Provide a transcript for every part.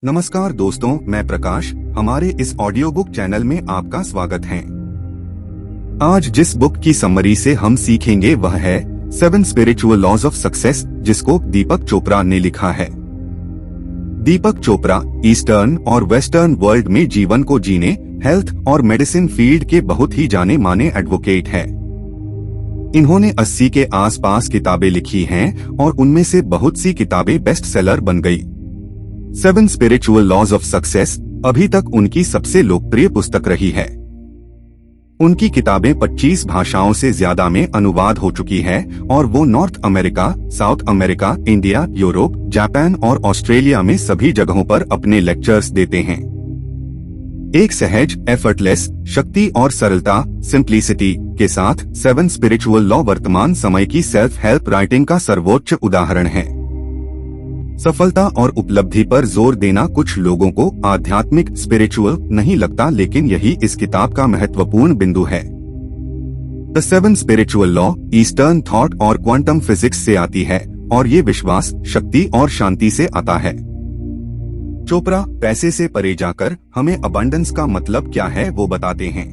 नमस्कार दोस्तों, मैं प्रकाश। हमारे इस ऑडियो बुक चैनल में आपका स्वागत है। आज जिस बुक की समरी से हम सीखेंगे वह है 7 स्पिरिचुअल लॉज ऑफ सक्सेस, जिसको दीपक चोपड़ा ने लिखा है। दीपक चोपड़ा ईस्टर्न और वेस्टर्न वर्ल्ड में जीवन को जीने, हेल्थ और मेडिसिन फील्ड के बहुत ही जाने माने एडवोकेट है। इन्होंने 80 के आसपास किताबें लिखी हैं और उनमें से बहुत सी किताबें बेस्ट सेलर बन गई। 7 स्पिरिचुअल लॉज ऑफ सक्सेस अभी तक उनकी सबसे लोकप्रिय पुस्तक रही है। उनकी किताबें 25 भाषाओं से ज्यादा में अनुवाद हो चुकी है और वो north America, south America, India, Europe, Japan और ऑस्ट्रेलिया में सभी जगहों पर अपने लेक्चर्स देते हैं। एक सहज, एफर्टलेस, शक्ति और सरलता, सिंप्लिसिटी के साथ 7 स्पिरिचुअल लॉ वर्तमान समय की सेल्फ हेल्प राइटिंग का सर्वोच्च उदाहरण है। सफलता और उपलब्धि पर जोर देना कुछ लोगों को आध्यात्मिक स्पिरिचुअल नहीं लगता, लेकिन यही इस किताब का महत्वपूर्ण बिंदु है। The 7 spiritual law eastern thought और क्वांटम फिजिक्स से आती है और ये विश्वास, शक्ति और शांति से आता है। चोपड़ा पैसे से परे जाकर हमें अबंडेंस का मतलब क्या है वो बताते हैं।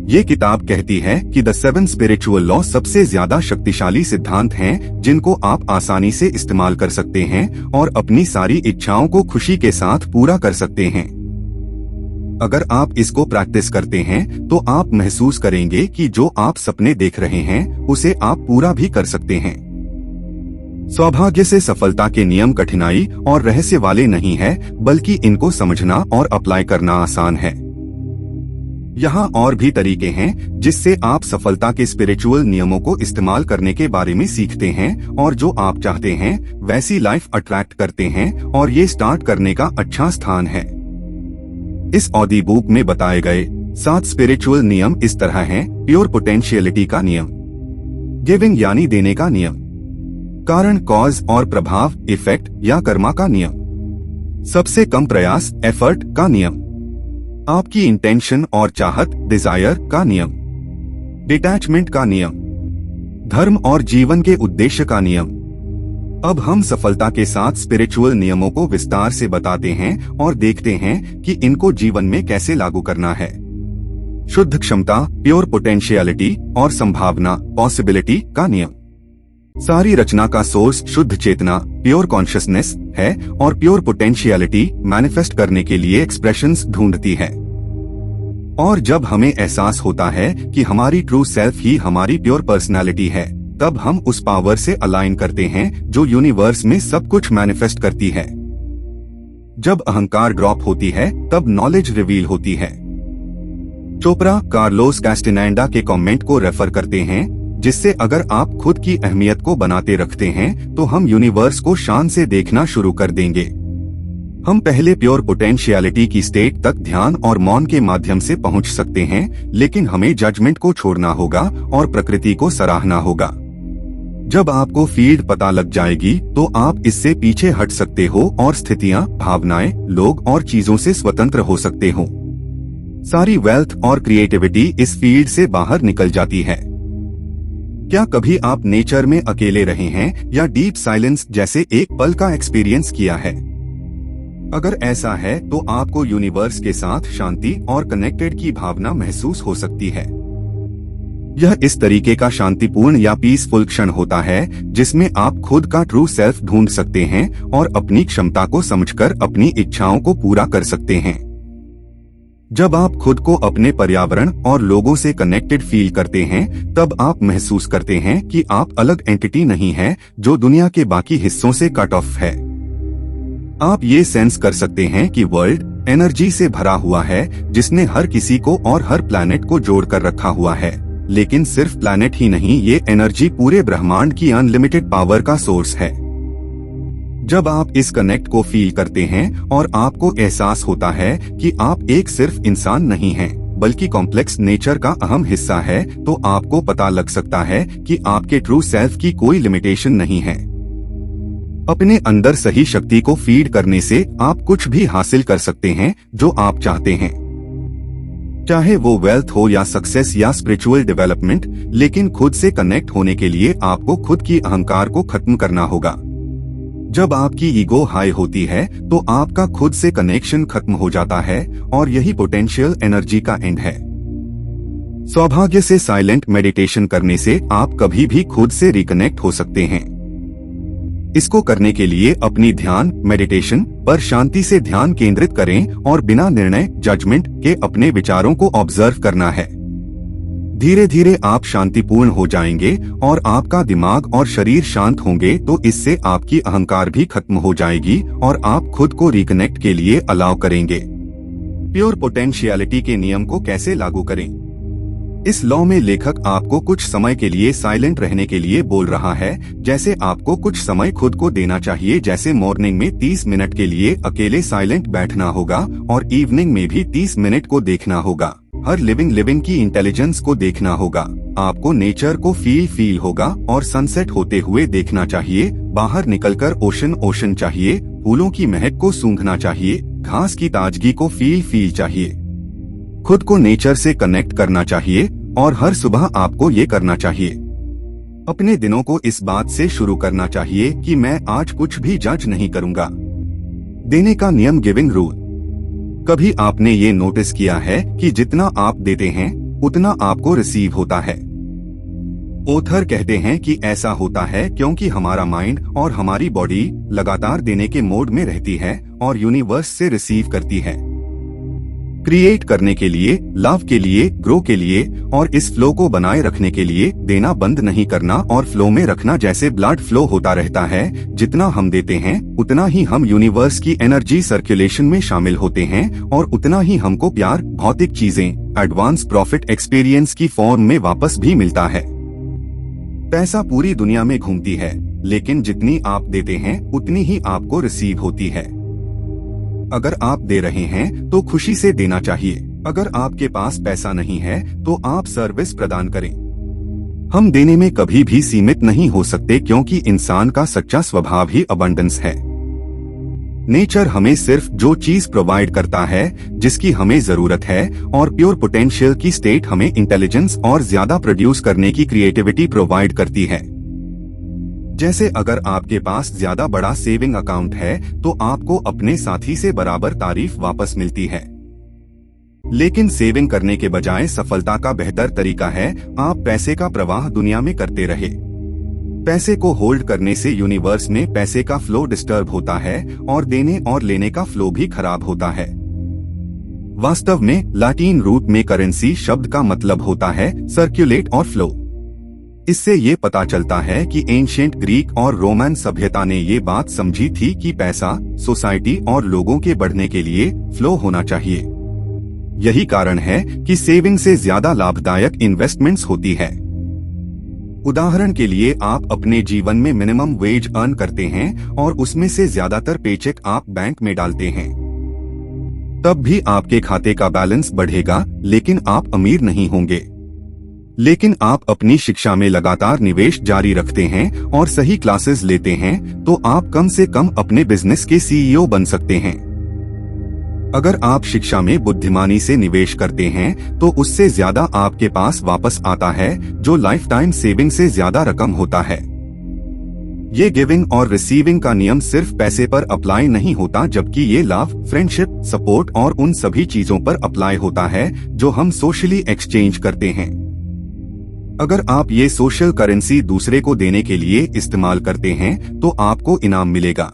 ये किताब कहती है कि द 7 स्पिरिचुअल लॉ सबसे ज्यादा शक्तिशाली सिद्धांत हैं जिनको आप आसानी से इस्तेमाल कर सकते हैं और अपनी सारी इच्छाओं को खुशी के साथ पूरा कर सकते हैं। अगर आप इसको प्रैक्टिस करते हैं तो आप महसूस करेंगे कि जो आप सपने देख रहे हैं उसे आप पूरा भी कर सकते हैं। सौभाग्य से सफलता के नियम कठिनाई और रहस्य वाले नहीं है, बल्कि इनको समझना और अप्लाई करना आसान है। यहाँ और भी तरीके हैं जिससे आप सफलता के स्पिरिचुअल नियमों को इस्तेमाल करने के बारे में सीखते हैं और जो आप चाहते हैं वैसी लाइफ अट्रैक्ट करते हैं, और ये स्टार्ट करने का अच्छा स्थान है। इस ऑडियो बुक में बताए गए 7 स्पिरिचुअल नियम इस तरह हैं। प्योर पोटेंशियलिटी का नियम, गिविंग यानी देने का नियम, कारण कॉज और प्रभाव इफेक्ट या कर्मा का नियम, सबसे कम प्रयास एफर्ट का नियम, आपकी इंटेंशन और चाहत डिजायर का नियम, डिटैचमेंट का नियम, धर्म और जीवन के उद्देश्य का नियम। अब हम सफलता के 7 स्पिरिचुअल नियमों को विस्तार से बताते हैं और देखते हैं कि इनको जीवन में कैसे लागू करना है। शुद्ध क्षमता, प्योर पोटेंशियलिटी और संभावना पॉसिबिलिटी का नियम। सारी रचना का सोर्स शुद्ध चेतना प्योर कॉन्शियसनेस है और प्योर पोटेंशियलिटी मैनिफेस्ट करने के लिए एक्सप्रेशंस ढूंढती है। और जब हमें एहसास होता है कि हमारी ट्रू सेल्फ ही हमारी प्योर पर्सनालिटी है, तब हम उस पावर से अलाइन करते हैं जो यूनिवर्स में सब कुछ मैनिफेस्ट करती है। जब अहंकार ड्रॉप होती है तब नॉलेज रिवील होती है। चोपड़ा कार्लोस कैस्टेनेडा के कमेंट को रेफर करते हैं, जिससे अगर आप खुद की अहमियत को बनाते रखते हैं तो हम यूनिवर्स को शान से देखना शुरू कर देंगे। हम पहले प्योर पोटेंशियलिटी की स्टेट तक ध्यान और मौन के माध्यम से पहुंच सकते हैं, लेकिन हमें जजमेंट को छोड़ना होगा और प्रकृति को सराहना होगा। जब आपको फील्ड पता लग जाएगी तो आप इससे पीछे हट सकते हो और स्थितियां, भावनाएं, लोग और चीजों से स्वतंत्र हो सकते हो। सारी वेल्थ और क्रिएटिविटी इस फील्ड से बाहर निकल जाती है। क्या कभी आप नेचर में अकेले रहे हैं या डीप साइलेंस जैसे एक पल का एक्सपीरियंस किया है? अगर ऐसा है तो आपको यूनिवर्स के साथ शांति और कनेक्टेड की भावना महसूस हो सकती है। यह इस तरीके का शांतिपूर्ण या पीसफुल क्षण होता है जिसमें आप खुद का ट्रू सेल्फ ढूंढ सकते हैं और अपनी क्षमता को समझकर अपनी इच्छाओं को पूरा कर सकते हैं। जब आप खुद को अपने पर्यावरण और लोगों से कनेक्टेड फील करते हैं, तब आप महसूस करते हैं कि आप अलग एंटिटी नहीं हैं जो दुनिया के बाकी हिस्सों से कट ऑफ है। आप ये सेंस कर सकते हैं कि वर्ल्ड एनर्जी से भरा हुआ है जिसने हर किसी को और हर प्लैनेट को जोड़ कर रखा हुआ है। लेकिन सिर्फ प्लैनेट ही नहीं, ये एनर्जी पूरे ब्रह्मांड की अनलिमिटेड पावर का सोर्स है। जब आप इस कनेक्ट को फील करते हैं और आपको एहसास होता है कि आप एक सिर्फ इंसान नहीं हैं, बल्कि कॉम्प्लेक्स नेचर का अहम हिस्सा है, तो आपको पता लग सकता है कि आपके ट्रू सेल्फ की कोई लिमिटेशन नहीं है। अपने अंदर सही शक्ति को फीड करने से आप कुछ भी हासिल कर सकते हैं जो आप चाहते हैं, चाहे वो वेल्थ हो या सक्सेस या स्पिरिचुअल डेवलपमेंट। लेकिन खुद से कनेक्ट होने के लिए आपको खुद की अहंकार को खत्म करना होगा। जब आपकी ईगो हाई होती है तो आपका खुद से कनेक्शन खत्म हो जाता है और यही पोटेंशियल एनर्जी का एंड है। सौभाग्य से साइलेंट मेडिटेशन करने से आप कभी भी खुद से रिकनेक्ट हो सकते हैं। इसको करने के लिए अपनी ध्यान मेडिटेशन पर शांति से ध्यान केंद्रित करें और बिना निर्णय जजमेंट के अपने विचारों को ऑब्जर्व करना है। धीरे धीरे आप शांतिपूर्ण हो जाएंगे और आपका दिमाग और शरीर शांत होंगे, तो इससे आपकी अहंकार भी खत्म हो जाएगी और आप खुद को रिकनेक्ट के लिए अलाउ करेंगे। प्योर पोटेंशियलिटी के नियम को कैसे लागू करें? इस लॉ में लेखक आपको कुछ समय के लिए साइलेंट रहने के लिए बोल रहा है, जैसे आपको कुछ समय खुद को देना चाहिए, जैसे मॉर्निंग में 30 मिनट के लिए अकेले साइलेंट बैठना होगा और इवनिंग में भी 30 मिनट को देखना होगा। हर लिविंग की इंटेलिजेंस को देखना होगा। आपको नेचर को फील होगा और सनसेट होते हुए देखना चाहिए। बाहर निकलकर ओशन चाहिए। फूलों की महक को सूंघना चाहिए। घास की ताजगी को फील चाहिए। खुद को नेचर से कनेक्ट करना चाहिए और हर सुबह आपको ये करना चाहिए। अपने दिनों को इस बात से शुरू करना चाहिए कि मैं आज कुछ भी जज नहीं करूंगा। देने का नियम, गिविंग रूल। कभी आपने ये नोटिस किया है कि जितना आप देते हैं उतना आपको रिसीव होता है? ऑथर कहते हैं कि ऐसा होता है क्योंकि हमारा माइंड और हमारी बॉडी लगातार देने के मोड में रहती है और यूनिवर्स से रिसीव करती है। क्रिएट करने के लिए, लव के लिए, ग्रो के लिए और इस फ्लो को बनाए रखने के लिए देना बंद नहीं करना और फ्लो में रखना। जैसे ब्लड फ्लो होता रहता है, जितना हम देते हैं उतना ही हम यूनिवर्स की एनर्जी सर्कुलेशन में शामिल होते हैं और उतना ही हमको प्यार, भौतिक चीजें, एडवांस प्रॉफिट एक्सपीरियंस की फॉर्म में वापस भी मिलता है। पैसा पूरी दुनिया में घूमती है, लेकिन जितनी आप देते हैं उतनी ही आपको रिसीव होती है। अगर आप दे रहे हैं तो खुशी से देना चाहिए। अगर आपके पास पैसा नहीं है तो आप सर्विस प्रदान करें। हम देने में कभी भी सीमित नहीं हो सकते क्योंकि इंसान का सच्चा स्वभाव ही अबंडेंस है। नेचर हमें सिर्फ जो चीज प्रोवाइड करता है जिसकी हमें जरूरत है और प्योर पोटेंशियल की स्टेट हमें इंटेलिजेंस और ज्यादा प्रोड्यूस करने की क्रिएटिविटी प्रोवाइड करती है। जैसे अगर आपके पास ज्यादा बड़ा सेविंग अकाउंट है तो आपको अपने साथी से बराबर तारीफ वापस मिलती है। लेकिन सेविंग करने के बजाय सफलता का बेहतर तरीका है आप पैसे का प्रवाह दुनिया में करते रहे। पैसे को होल्ड करने से यूनिवर्स में पैसे का फ्लो डिस्टर्ब होता है और देने और लेने का फ्लो भी खराब होता है। वास्तव में लैटिन रूट में करेंसी शब्द का मतलब होता है सर्कुलेट और फ्लो। इससे ये पता चलता है कि एंशिएंट ग्रीक और रोमन सभ्यता ने ये बात समझी थी कि पैसा सोसाइटी और लोगों के बढ़ने के लिए फ्लो होना चाहिए। यही कारण है कि सेविंग से ज्यादा लाभदायक इन्वेस्टमेंट्स होती है। उदाहरण के लिए आप अपने जीवन में मिनिमम वेज अर्न करते हैं और उसमें से ज्यादातर पेचेक आप बैंक में डालते हैं। तब भी आपके खाते का बैलेंस बढ़ेगा, लेकिन आप अमीर नहीं होंगे। लेकिन आप अपनी शिक्षा में लगातार निवेश जारी रखते हैं और सही क्लासेस लेते हैं तो आप कम से कम अपने बिजनेस के सीईओ बन सकते हैं। अगर आप शिक्षा में बुद्धिमानी से निवेश करते हैं तो उससे ज्यादा आपके पास वापस आता है, जो लाइफ टाइम सेविंग से ज्यादा रकम होता है। ये गिविंग और रिसीविंग का नियम सिर्फ पैसे पर अप्लाई नहीं होता, जबकि ये लव, फ्रेंडशिप, सपोर्ट और उन सभी चीजों पर अप्लाई होता है जो हम सोशली एक्सचेंज करते हैं। अगर आप ये सोशल करेंसी दूसरे को देने के लिए इस्तेमाल करते हैं तो आपको इनाम मिलेगा।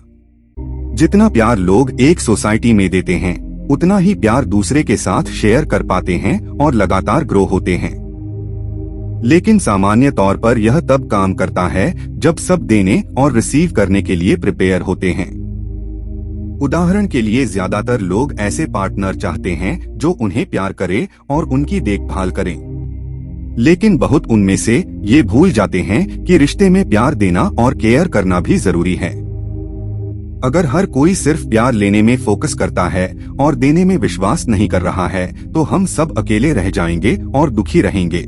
जितना प्यार लोग एक सोसाइटी में देते हैं उतना ही प्यार दूसरे के साथ शेयर कर पाते हैं और लगातार ग्रो होते हैं। लेकिन सामान्य तौर पर यह तब काम करता है जब सब देने और रिसीव करने के लिए प्रिपेयर होते हैं। उदाहरण के लिए ज्यादातर लोग ऐसे पार्टनर चाहते हैं जो उन्हें प्यार करे और उनकी देखभाल करें, लेकिन बहुत उनमें से ये भूल जाते हैं कि रिश्ते में प्यार देना और केयर करना भी जरूरी है। अगर हर कोई सिर्फ प्यार लेने में फोकस करता है और देने में विश्वास नहीं कर रहा है तो हम सब अकेले रह जाएंगे और दुखी रहेंगे।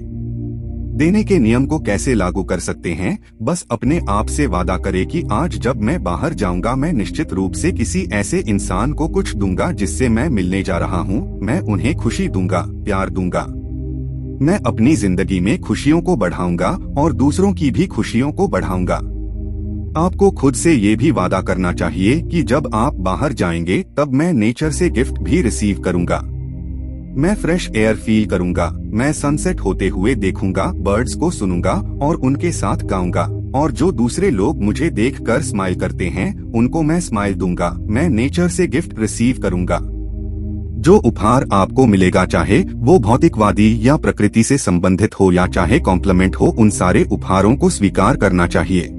देने के नियम को कैसे लागू कर सकते हैं? बस अपने आप से वादा करें कि आज जब मैं बाहर जाऊंगा मैं निश्चित रूप से किसी ऐसे इंसान को कुछ दूंगा जिससे मैं मिलने जा रहा हूं। मैं उन्हें खुशी दूंगा, प्यार दूंगा। मैं अपनी जिंदगी में खुशियों को बढ़ाऊंगा और दूसरों की भी खुशियों को बढ़ाऊंगा। आपको खुद से ये भी वादा करना चाहिए कि जब आप बाहर जाएंगे तब मैं नेचर से गिफ्ट भी रिसीव करूंगा। मैं फ्रेश एयर फील करूंगा, मैं सनसेट होते हुए देखूंगा, बर्ड्स को सुनूंगा और उनके साथ गाऊंगा, और जो दूसरे लोग मुझे देखकर स्माइल करते हैं उनको मैं स्माइल दूंगा। मैं नेचर से गिफ्ट रिसीव करूंगा। जो उपहार आपको मिलेगा, चाहे वो भौतिकवादी या प्रकृति से संबंधित हो या चाहे कॉम्प्लीमेंट हो, उन सारे उपहारों को स्वीकार करना चाहिए।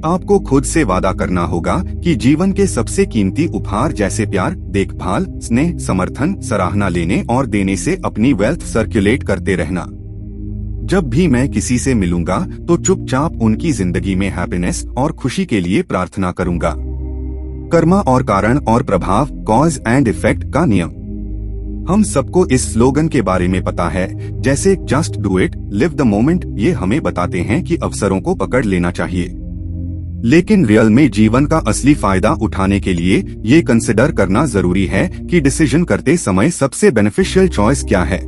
आपको खुद से वादा करना होगा कि जीवन के सबसे कीमती उपहार जैसे प्यार, देखभाल, स्नेह, समर्थन, सराहना लेने और देने से अपनी वेल्थ सर्कुलेट करते रहना। जब भी मैं किसी से मिलूंगा तो चुपचाप उनकी जिंदगी में हैप्पीनेस और खुशी के लिए प्रार्थना करूंगा। कर्मा और कारण और प्रभाव, कॉज एंड इफेक्ट का नियम। हम सबको इस स्लोगन के बारे में पता है, जैसे just do it, live the moment. ये हमें बताते हैं कि अवसरों को पकड़ लेना चाहिए, लेकिन रियल में जीवन का असली फायदा उठाने के लिए ये कंसिडर करना जरूरी है कि डिसीजन करते समय सबसे बेनिफिशियल चॉइस क्या है।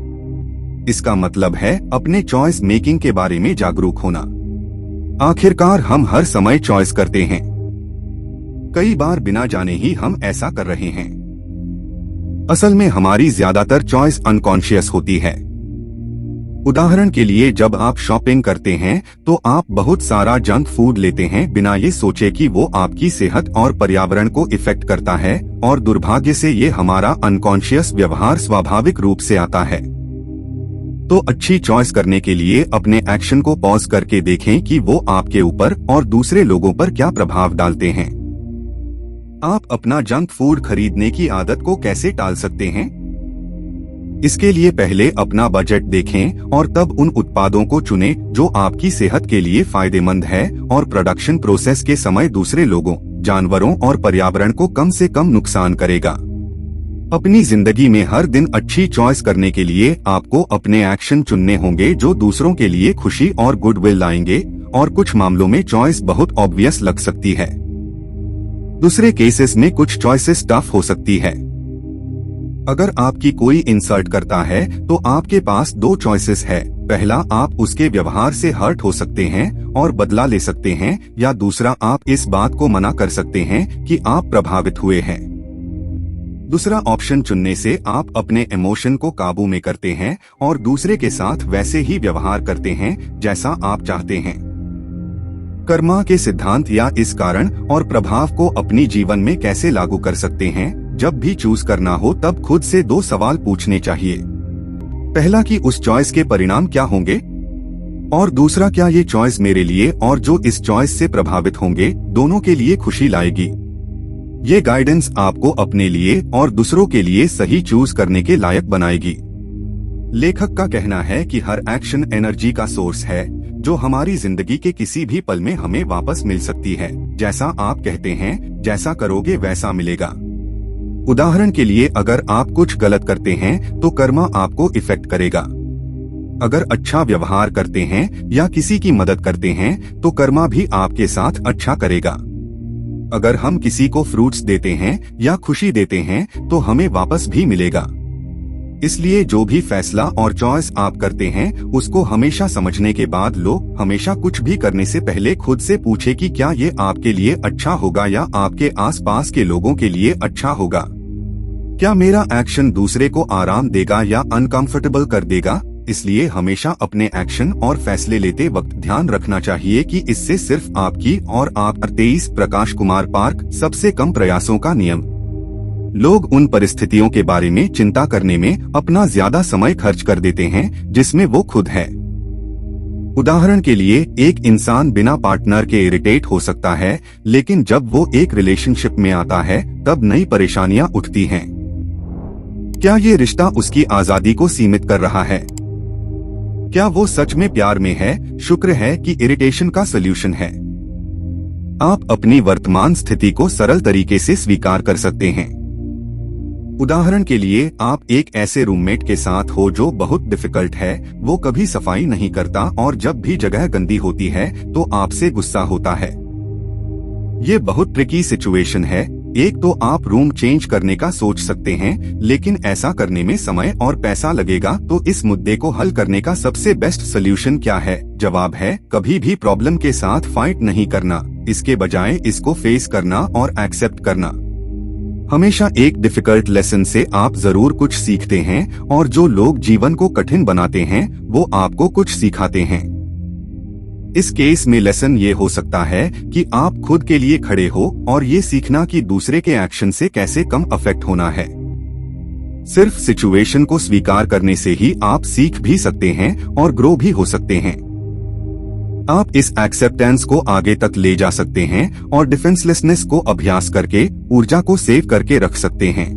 इसका मतलब है अपने चॉइस मेकिंग के बारे में जागरूक होना। आखिरकार हम हर समय चॉइस करते हैं, कई बार बिना जाने ही हम ऐसा कर रहे हैं। असल में हमारी ज्यादातर चॉइस अनकॉन्शियस होती है। उदाहरण के लिए, जब आप शॉपिंग करते हैं तो आप बहुत सारा जंक फूड लेते हैं बिना ये सोचे कि वो आपकी सेहत और पर्यावरण को इफेक्ट करता है, और दुर्भाग्य से ये हमारा अनकॉन्शियस व्यवहार स्वाभाविक रूप से आता है। तो अच्छी चॉइस करने के लिए अपने एक्शन को पॉज करके देखें कि वो आपके ऊपर और दूसरे लोगों पर क्या प्रभाव डालते हैं। आप अपना जंक फूड खरीदने की आदत को कैसे टाल सकते हैं? इसके लिए पहले अपना बजट देखें और तब उन उत्पादों को चुनें जो आपकी सेहत के लिए फायदेमंद है और प्रोडक्शन प्रोसेस के समय दूसरे लोगों, जानवरों और पर्यावरण को कम से कम नुकसान करेगा। अपनी जिंदगी में हर दिन अच्छी चॉइस करने के लिए आपको अपने एक्शन चुनने होंगे जो दूसरों के लिए खुशी और गुडविल लाएंगे, और कुछ मामलों में चॉइस बहुत ऑब्वियस लग सकती है। दूसरे केसेस में कुछ चॉइसेस टफ हो सकती है। अगर आपकी कोई इंसल्ट करता है तो आपके पास दो चॉइसेस है। पहला, आप उसके व्यवहार से हर्ट हो सकते हैं और बदला ले सकते हैं, या दूसरा, आप इस बात को मना कर सकते हैं कि आप प्रभावित हुए हैं। दूसरा ऑप्शन चुनने से आप अपने इमोशन को काबू में करते हैं और दूसरे के साथ वैसे ही व्यवहार करते हैं जैसा आप चाहते हैं। कर्मा के सिद्धांत या इस कारण और प्रभाव को अपनी जीवन में कैसे लागू कर सकते हैं? जब भी चूज करना हो तब खुद से दो सवाल पूछने चाहिए। पहला, कि उस चॉइस के परिणाम क्या होंगे, और दूसरा, क्या ये चॉइस मेरे लिए और जो इस चॉइस से प्रभावित होंगे दोनों के लिए खुशी लाएगी। ये गाइडेंस आपको अपने लिए और दूसरों के लिए सही चूज करने के लायक बनाएगी। लेखक का कहना है कि हर एक्शन एनर्जी का सोर्स है जो हमारी जिंदगी के किसी भी पल में हमें वापस मिल सकती है। जैसा आप कहते हैं, जैसा करोगे वैसा मिलेगा। उदाहरण के लिए, अगर आप कुछ गलत करते हैं तो कर्मा आपको इफेक्ट करेगा। अगर अच्छा व्यवहार करते हैं या किसी की मदद करते हैं तो कर्मा भी आपके साथ अच्छा करेगा। अगर हम किसी को फ्रूट्स देते हैं या खुशी देते हैं तो हमें वापस भी मिलेगा। इसलिए जो भी फैसला और चॉइस आप करते हैं उसको हमेशा समझने के बाद लो। हमेशा कुछ भी करने से पहले खुद से पूछे कि क्या ये आपके लिए अच्छा होगा या आपके आसपास के लोगों के लिए अच्छा होगा। क्या मेरा एक्शन दूसरे को आराम देगा या अनकंफर्टेबल कर देगा? इसलिए हमेशा अपने एक्शन और फैसले लेते वक्त ध्यान रखना चाहिए कि इससे सिर्फ आपकी और आप 23 प्रकाश कुमार पार्क, सबसे कम प्रयासों का नियम। लोग उन परिस्थितियों के बारे में चिंता करने में अपना ज्यादा समय खर्च कर देते हैं जिसमें वो खुद है। उदाहरण के लिए, एक इंसान बिना पार्टनर के इरिटेट हो सकता है, लेकिन जब वो एक रिलेशनशिप में आता है तब नई परेशानियां उठती हैं। क्या ये रिश्ता उसकी आजादी को सीमित कर रहा है? क्या वो सच में प्यार में है? शुक्र है कि इरिटेशन का सलूशन है। आप अपनी वर्तमान स्थिति को सरल तरीके से स्वीकार कर सकते हैं। उदाहरण के लिए, आप एक ऐसे रूममेट के साथ हो जो बहुत डिफिकल्ट है। वो कभी सफाई नहीं करता और जब भी जगह गंदी होती है तो आपसे गुस्सा होता है। ये बहुत ट्रिकी सिचुएशन है, एक तो आप रूम चेंज करने का सोच सकते हैं, लेकिन ऐसा करने में समय और पैसा लगेगा। तो इस मुद्दे को हल करने का सबसे बेस्ट सोल्यूशन क्या है? जवाब है, कभी भी प्रॉब्लम के साथ फाइट नहीं करना, इसके बजाय इसको फेस करना और एक्सेप्ट करना। हमेशा एक डिफिकल्ट लेसन से आप जरूर कुछ सीखते हैं, और जो लोग जीवन को कठिन बनाते हैं वो आपको कुछ सिखाते हैं। इस केस में लेसन ये हो सकता है कि आप खुद के लिए खड़े हो और ये सीखना कि दूसरे के एक्शन से कैसे कम अफेक्ट होना है। सिर्फ सिचुएशन को स्वीकार करने से ही आप सीख भी सकते हैं और ग्रो भी हो सकते हैं। आप इस एक्सेप्टेंस को आगे तक ले जा सकते हैं और डिफेंसलेसनेस को अभ्यास करके ऊर्जा को सेव करके रख सकते हैं।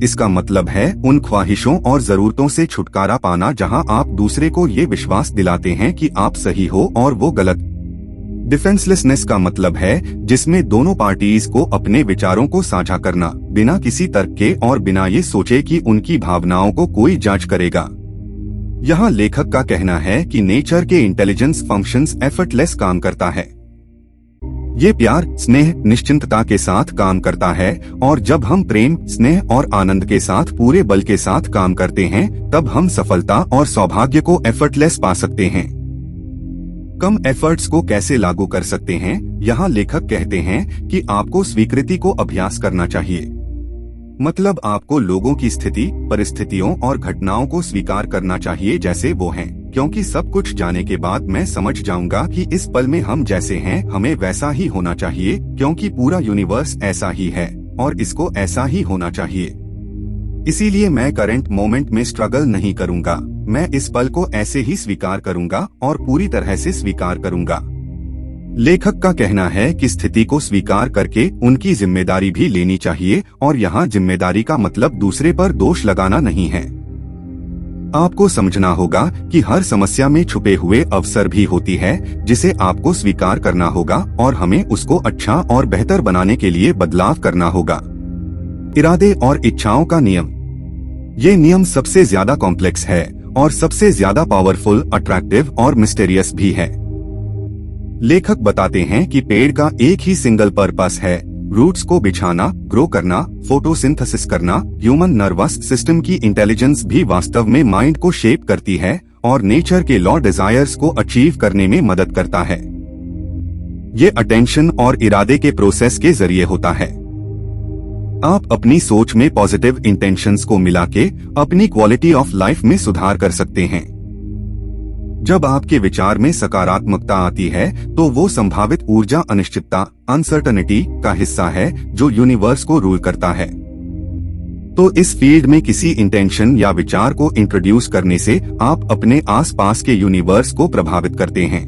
इसका मतलब है उन ख्वाहिशों और जरूरतों से छुटकारा पाना जहां आप दूसरे को ये विश्वास दिलाते हैं कि आप सही हो और वो गलत। डिफेंसलेसनेस का मतलब है जिसमें दोनों पार्टीज को अपने विचारों को साझा करना, बिना किसी तर्क के और बिना ये सोचे कि उनकी भावनाओं को कोई जांच करेगा। यहाँ लेखक का कहना है कि नेचर के इंटेलिजेंस फंक्शंस एफर्टलेस काम करता है। ये प्यार, स्नेह, निश्चिंतता के साथ काम करता है, और जब हम प्रेम, स्नेह और आनंद के साथ पूरे बल के साथ काम करते हैं तब हम सफलता और सौभाग्य को एफर्टलेस पा सकते हैं। कम एफर्ट्स को कैसे लागू कर सकते हैं? यहाँ लेखक कहते हैं कि आपको स्वीकृति को अभ्यास करना चाहिए। मतलब आपको लोगों की स्थिति, परिस्थितियों और घटनाओं को स्वीकार करना चाहिए जैसे वो हैं, क्योंकि सब कुछ जाने के बाद मैं समझ जाऊंगा कि इस पल में हम जैसे हैं हमें वैसा ही होना चाहिए, क्योंकि पूरा यूनिवर्स ऐसा ही है और इसको ऐसा ही होना चाहिए। इसीलिए मैं करंट मोमेंट में स्ट्रगल नहीं करूंगा, मैं इस पल को ऐसे ही स्वीकार करूंगा और पूरी तरह से स्वीकार करूंगा। लेखक का कहना है कि स्थिति को स्वीकार करके उनकी जिम्मेदारी भी लेनी चाहिए, और यहाँ जिम्मेदारी का मतलब दूसरे पर दोष लगाना नहीं है। आपको समझना होगा कि हर समस्या में छुपे हुए अवसर भी होती है जिसे आपको स्वीकार करना होगा, और हमें उसको अच्छा और बेहतर बनाने के लिए बदलाव करना होगा। इरादे और इच्छाओं का नियम। ये नियम सबसे ज्यादा कॉम्प्लेक्स है और सबसे ज्यादा पावरफुल, अट्रैक्टिव और मिस्टीरियस भी है। लेखक बताते हैं कि पेड़ का एक ही सिंगल पर्पस है, रूट्स को बिछाना, ग्रो करना, फोटोसिंथेसिस करना। ह्यूमन नर्वस सिस्टम की इंटेलिजेंस भी वास्तव में माइंड को शेप करती है और नेचर के लॉ डिजायर्स को अचीव करने में मदद करता है। ये अटेंशन और इरादे के प्रोसेस के जरिए होता है। आप अपनी सोच में पॉजिटिव इंटेंशंस को मिला के अपनी क्वालिटी ऑफ लाइफ में सुधार कर सकते हैं। जब आपके विचार में सकारात्मकता आती है तो वो संभावित ऊर्जा, अनिश्चितता, अनसर्टनिटी का हिस्सा है जो यूनिवर्स को रूल करता है। तो इस फील्ड में किसी इंटेंशन या विचार को इंट्रोड्यूस करने से आप अपने आसपास के यूनिवर्स को प्रभावित करते हैं।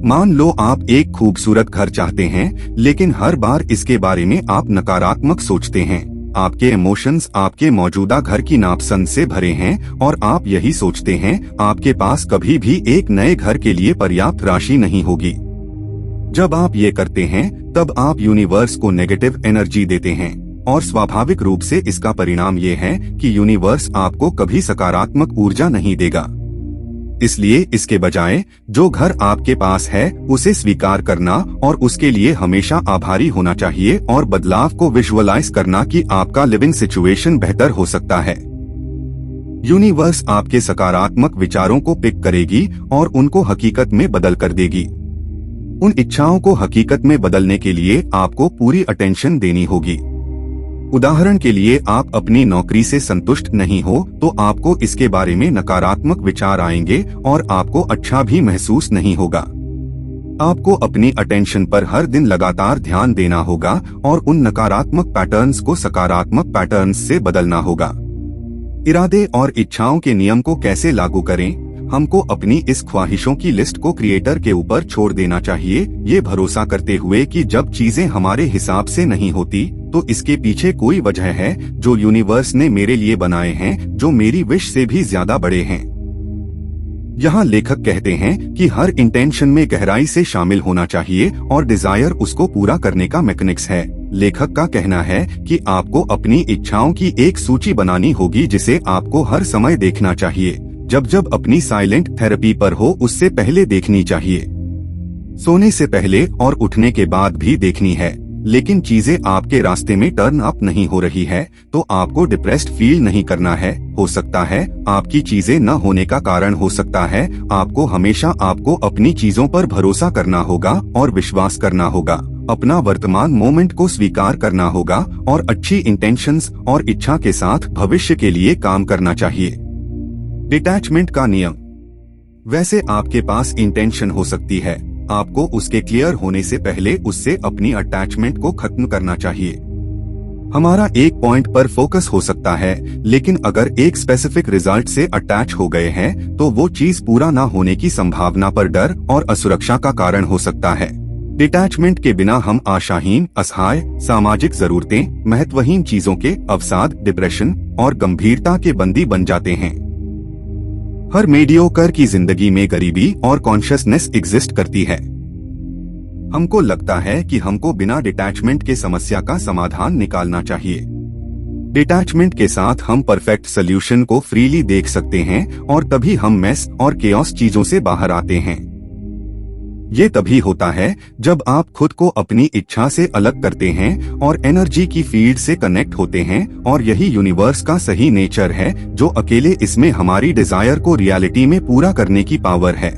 मान लो आप एक खूबसूरत घर चाहते हैं, लेकिन हर बार इसके बारे में आप नकारात्मक सोचते हैं। आपके इमोशंस आपके मौजूदा घर की नापसंद से भरे हैं और आप यही सोचते हैं आपके पास कभी भी एक नए घर के लिए पर्याप्त राशि नहीं होगी। जब आप ये करते हैं तब आप यूनिवर्स को नेगेटिव एनर्जी देते हैं, और स्वाभाविक रूप से इसका परिणाम ये है कि यूनिवर्स आपको कभी सकारात्मक ऊर्जा नहीं देगा। इसलिए इसके बजाय जो घर आपके पास है उसे स्वीकार करना और उसके लिए हमेशा आभारी होना चाहिए, और बदलाव को विजुअलाइज करना कि आपका लिविंग सिचुएशन बेहतर हो सकता है। यूनिवर्स आपके सकारात्मक विचारों को पिक करेगी और उनको हकीकत में बदल कर देगी। उन इच्छाओं को हकीकत में बदलने के लिए आपको पूरी अटेंशन देनी होगी। उदाहरण के लिए आप अपनी नौकरी से संतुष्ट नहीं हो तो आपको इसके बारे में नकारात्मक विचार आएंगे और आपको अच्छा भी महसूस नहीं होगा। आपको अपनी अटेंशन पर हर दिन लगातार ध्यान देना होगा और उन नकारात्मक पैटर्न्स को सकारात्मक पैटर्न्स से बदलना होगा। इरादे और इच्छाओं के नियम को कैसे लागू करें? हमको अपनी इस ख्वाहिशों की लिस्ट को क्रिएटर के ऊपर छोड़ देना चाहिए, ये भरोसा करते हुए कि जब चीजें हमारे हिसाब से नहीं होती तो इसके पीछे कोई वजह है जो यूनिवर्स ने मेरे लिए बनाए हैं, जो मेरी विश से भी ज्यादा बड़े हैं। यहाँ लेखक कहते हैं कि हर इंटेंशन में गहराई से शामिल होना चाहिए और डिजायर उसको पूरा करने का मैकेनिक्स है। लेखक का कहना है कि आपको अपनी इच्छाओं की एक सूची बनानी होगी जिसे आपको हर समय देखना चाहिए। जब जब अपनी साइलेंट थेरेपी पर हो उससे पहले देखनी चाहिए, सोने से पहले और उठने के बाद भी देखनी है। लेकिन चीजें आपके रास्ते में टर्न अप नहीं हो रही है, तो आपको डिप्रेस्ड फील नहीं करना है। हो सकता है आपकी चीजें न होने का कारण हो सकता है आपको हमेशा अपनी चीजों पर भरोसा करना होगा और विश्वास करना होगा। अपना वर्तमान मोमेंट को स्वीकार करना होगा और अच्छी इंटेंशंस और इच्छा के साथ भविष्य के लिए काम करना चाहिए। डिटैचमेंट का नियम। वैसे आपके पास इंटेंशन हो सकती है, आपको उसके क्लियर होने से पहले उससे अपनी अटैचमेंट को खत्म करना चाहिए। हमारा एक पॉइंट पर फोकस हो सकता है, लेकिन अगर एक स्पेसिफिक रिजल्ट से अटैच हो गए हैं तो वो चीज पूरा ना होने की संभावना पर डर और असुरक्षा का कारण हो सकता है। डिटैचमेंट के बिना हम आशाहीन, असहाय, सामाजिक जरूरतें, महत्वहीन चीजों के अवसाद, डिप्रेशन और गंभीरता के बंदी बन जाते हैं। हर मीडियोकर की जिंदगी में गरीबी और कॉन्शियसनेस एग्जिस्ट करती है। हमको लगता है कि हमको बिना डिटैचमेंट के समस्या का समाधान निकालना चाहिए। डिटैचमेंट के साथ हम परफेक्ट सॉल्यूशन को फ्रीली देख सकते हैं और तभी हम मेस और केओस चीजों से बाहर आते हैं। ये तभी होता है जब आप खुद को अपनी इच्छा से अलग करते हैं और एनर्जी की फील्ड से कनेक्ट होते हैं, और यही यूनिवर्स का सही नेचर है, जो अकेले इसमें हमारी डिजायर को रियलिटी में पूरा करने की पावर है।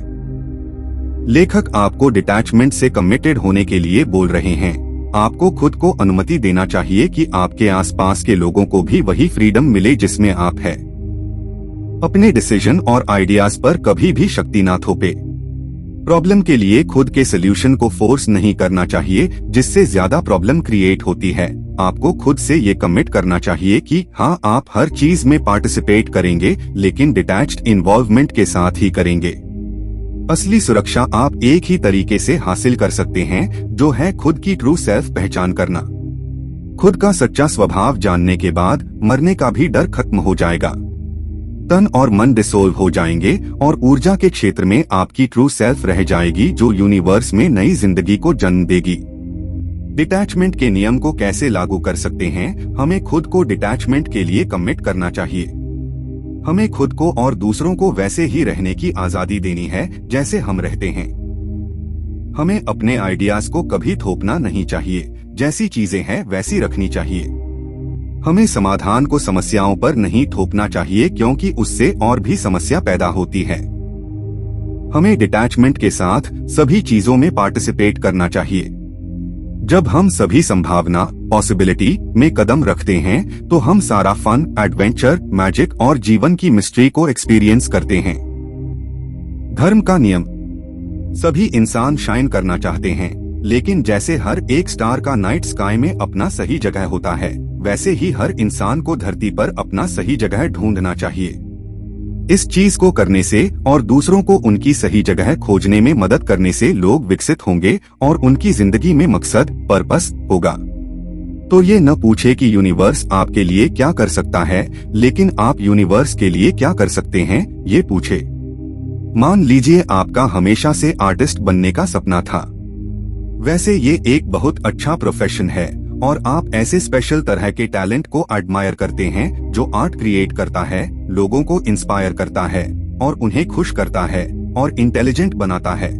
लेखक आपको डिटैचमेंट से कमिटेड होने के लिए बोल रहे हैं। आपको खुद को अनुमति देना चाहिए कि आपके आसपास के लोगों को भी वही फ्रीडम मिले जिसमें आप है। अपने डिसीजन और आइडियाज पर कभी भी शक्ति ना थोपे। प्रॉब्लम के लिए खुद के सोल्यूशन को फोर्स नहीं करना चाहिए, जिससे ज्यादा प्रॉब्लम क्रिएट होती है। आपको खुद से ये कमिट करना चाहिए कि हाँ, आप हर चीज में पार्टिसिपेट करेंगे, लेकिन डिटैच्ड इन्वॉल्वमेंट के साथ ही करेंगे। असली सुरक्षा आप एक ही तरीके से हासिल कर सकते हैं, जो है खुद की ट्रू सेल्फ पहचान करना। खुद का सच्चा स्वभाव जानने के बाद मरने का भी डर खत्म हो जाएगा। तन और मन डिसोल्व हो जाएंगे और ऊर्जा के क्षेत्र में आपकी ट्रू सेल्फ रह जाएगी, जो यूनिवर्स में नई जिंदगी को जन्म देगी। डिटैचमेंट के नियम को कैसे लागू कर सकते हैं? हमें खुद को डिटैचमेंट के लिए कमिट करना चाहिए। हमें खुद को और दूसरों को वैसे ही रहने की आजादी देनी है जैसे हम रहते हैं। हमें अपने आइडियाज को कभी थोपना नहीं चाहिए, जैसी चीजें हैं वैसी रखनी चाहिए। हमें समाधान को समस्याओं पर नहीं थोपना चाहिए, क्योंकि उससे और भी समस्या पैदा होती है। हमें डिटैचमेंट के साथ सभी चीजों में पार्टिसिपेट करना चाहिए। जब हम सभी संभावना, पॉसिबिलिटी में कदम रखते हैं, तो हम सारा फन, एडवेंचर, मैजिक और जीवन की मिस्ट्री को एक्सपीरियंस करते हैं। धर्म का नियम। सभी इंसान शाइन करना चाहते हैं, लेकिन जैसे हर एक स्टार का नाइट स्काई में अपना सही जगह होता है, वैसे ही हर इंसान को धरती पर अपना सही जगह ढूंढना चाहिए। इस चीज को करने से और दूसरों को उनकी सही जगह खोजने में मदद करने से लोग विकसित होंगे और उनकी जिंदगी में मकसद, पर्पस होगा। तो ये न पूछे कि यूनिवर्स आपके लिए क्या कर सकता है, लेकिन आप यूनिवर्स के लिए क्या कर सकते हैं, ये पूछे। मान लीजिए आपका हमेशा से आर्टिस्ट बनने का सपना था। वैसे ये एक बहुत अच्छा प्रोफेशन है और आप ऐसे स्पेशल तरह के टैलेंट को एडमायर करते हैं, जो आर्ट क्रिएट करता है, लोगों को इंस्पायर करता है और उन्हें खुश करता है और इंटेलिजेंट बनाता है।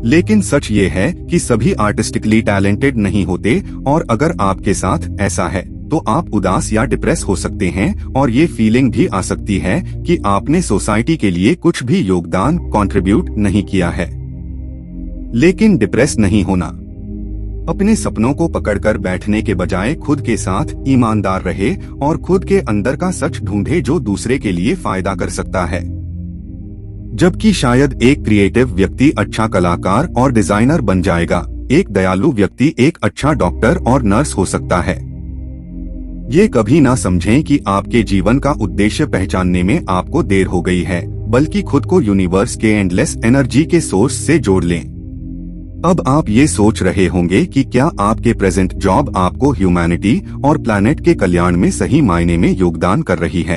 लेकिन सच ये है कि सभी आर्टिस्टिकली टैलेंटेड नहीं होते, और अगर आपके साथ ऐसा है तो आप उदास या डिप्रेस हो सकते हैं, और ये फीलिंग भी आ सकती है कि आपने सोसाइटी के लिए कुछ भी योगदान, कंट्रीब्यूट नहीं किया है। लेकिन डिप्रेस नहीं होना। अपने सपनों को पकड़कर बैठने के बजाय खुद के साथ ईमानदार रहे और खुद के अंदर का सच ढूंढे, जो दूसरे के लिए फायदा कर सकता है। जबकि शायद एक क्रिएटिव व्यक्ति अच्छा कलाकार और डिजाइनर बन जाएगा, एक दयालु व्यक्ति एक अच्छा डॉक्टर और नर्स हो सकता है। ये कभी ना समझें कि आपके जीवन का उद्देश्य पहचानने में आपको देर हो गई है, बल्कि खुद को यूनिवर्स के एंडलेस एनर्जी के सोर्स से जोड़ लें। अब आप ये सोच रहे होंगे कि क्या आपके प्रेजेंट जॉब आपको ह्यूमैनिटी और प्लैनेट के कल्याण में सही मायने में योगदान कर रही है।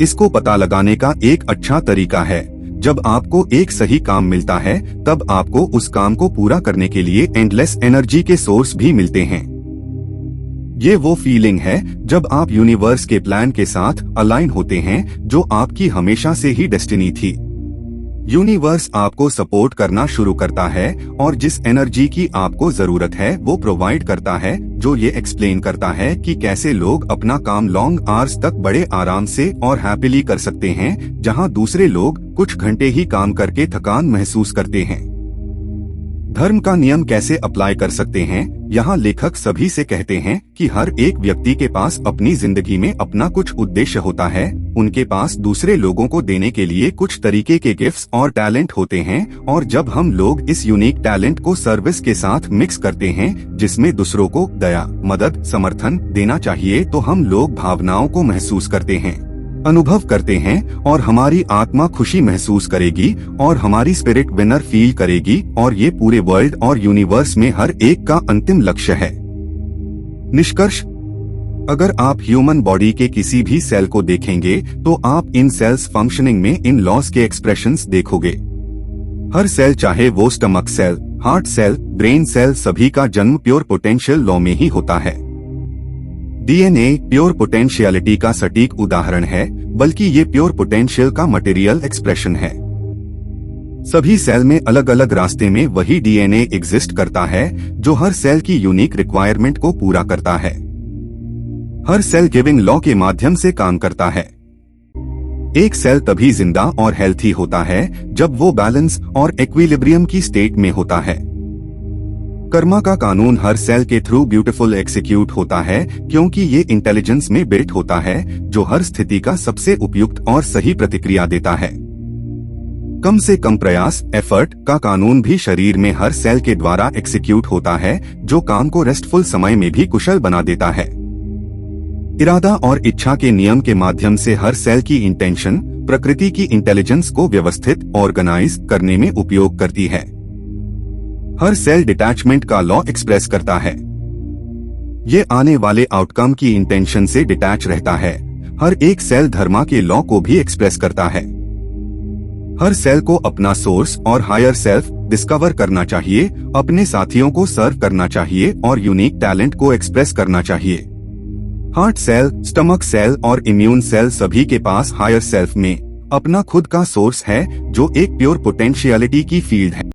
इसको पता लगाने का एक अच्छा तरीका है, जब आपको एक सही काम मिलता है, तब आपको उस काम को पूरा करने के लिए एंडलेस एनर्जी के सोर्स भी मिलते हैं। ये वो फीलिंग है जब आप यूनिवर्स के प्लान के साथ अलाइन होते हैं, जो आपकी हमेशा से ही डेस्टिनी थी। यूनिवर्स आपको सपोर्ट करना शुरू करता है और जिस एनर्जी की आपको जरूरत है वो प्रोवाइड करता है, जो ये एक्सप्लेन करता है कि कैसे लोग अपना काम लॉन्ग आवर्स तक बड़े आराम से और हैप्पीली कर सकते हैं, जहां दूसरे लोग कुछ घंटे ही काम करके थकान महसूस करते हैं। धर्म का नियम कैसे अप्लाई कर सकते हैं? यहाँ लेखक सभी से कहते हैं कि हर एक व्यक्ति के पास अपनी जिंदगी में अपना कुछ उद्देश्य होता है। उनके पास दूसरे लोगों को देने के लिए कुछ तरीके के गिफ्ट्स और टैलेंट होते हैं, और जब हम लोग इस यूनिक टैलेंट को सर्विस के साथ मिक्स करते हैं, जिसमें दूसरों को दया, मदद, समर्थन देना चाहिए, तो हम लोग भावनाओं को महसूस करते हैं, अनुभव करते हैं, और हमारी आत्मा खुशी महसूस करेगी और हमारी स्पिरिट विनर फील करेगी, और ये पूरे वर्ल्ड और यूनिवर्स में हर एक का अंतिम लक्ष्य है। निष्कर्ष: अगर आप ह्यूमन बॉडी के किसी भी सेल को देखेंगे तो आप इन सेल्स फंक्शनिंग में इन लॉज के एक्सप्रेशंस देखोगे। हर सेल, चाहे वो stomach cell, heart cell, brain cell, सभी का जन्म प्योर पोटेंशियल लॉ में ही होता है। डीएनए प्योर पोटेंशियलिटी का सटीक उदाहरण है, बल्कि ये प्योर पोटेंशियल का मटेरियल एक्सप्रेशन है। सभी सेल में अलग अलग रास्ते में वही डीएनए एग्जिस्ट करता है, जो हर सेल की यूनिक रिक्वायरमेंट को पूरा करता है। हर सेल गिविंग लॉ के माध्यम से काम करता है। एक सेल तभी जिंदा और हेल्थी होता है जब वो बैलेंस और इक्विलिब्रियम की स्टेट में होता है। कर्मा का कानून हर सेल के थ्रू ब्यूटीफुल एग्जीक्यूट होता है, क्योंकि ये इंटेलिजेंस में बिल्ट होता है, जो हर स्थिति का सबसे उपयुक्त और सही प्रतिक्रिया देता है। कम से कम प्रयास, एफर्ट का कानून भी शरीर में हर सेल के द्वारा एग्जीक्यूट होता है, जो काम को रेस्टफुल समय में भी कुशल बना देता है। इरादा और इच्छा के नियम के माध्यम से हर सेल की इंटेंशन प्रकृति की इंटेलिजेंस को व्यवस्थित, ऑर्गेनाइज करने में उपयोग करती है। हर सेल डिटैचमेंट का लॉ एक्सप्रेस करता है। ये आने वाले आउटकम की इंटेंशन से डिटैच रहता है। हर एक सेल धर्मा के लॉ को भी एक्सप्रेस करता है। हर सेल को अपना सोर्स और हायर सेल्फ डिस्कवर करना चाहिए, अपने साथियों को सर्व करना चाहिए और यूनिक टैलेंट को एक्सप्रेस करना चाहिए। हार्ट सेल, स्टमक सेल और इम्यून सेल सभी के पास हायर सेल्फ में अपना खुद का सोर्स है, जो एक प्योर पोटेंशियलिटी की फील्ड है।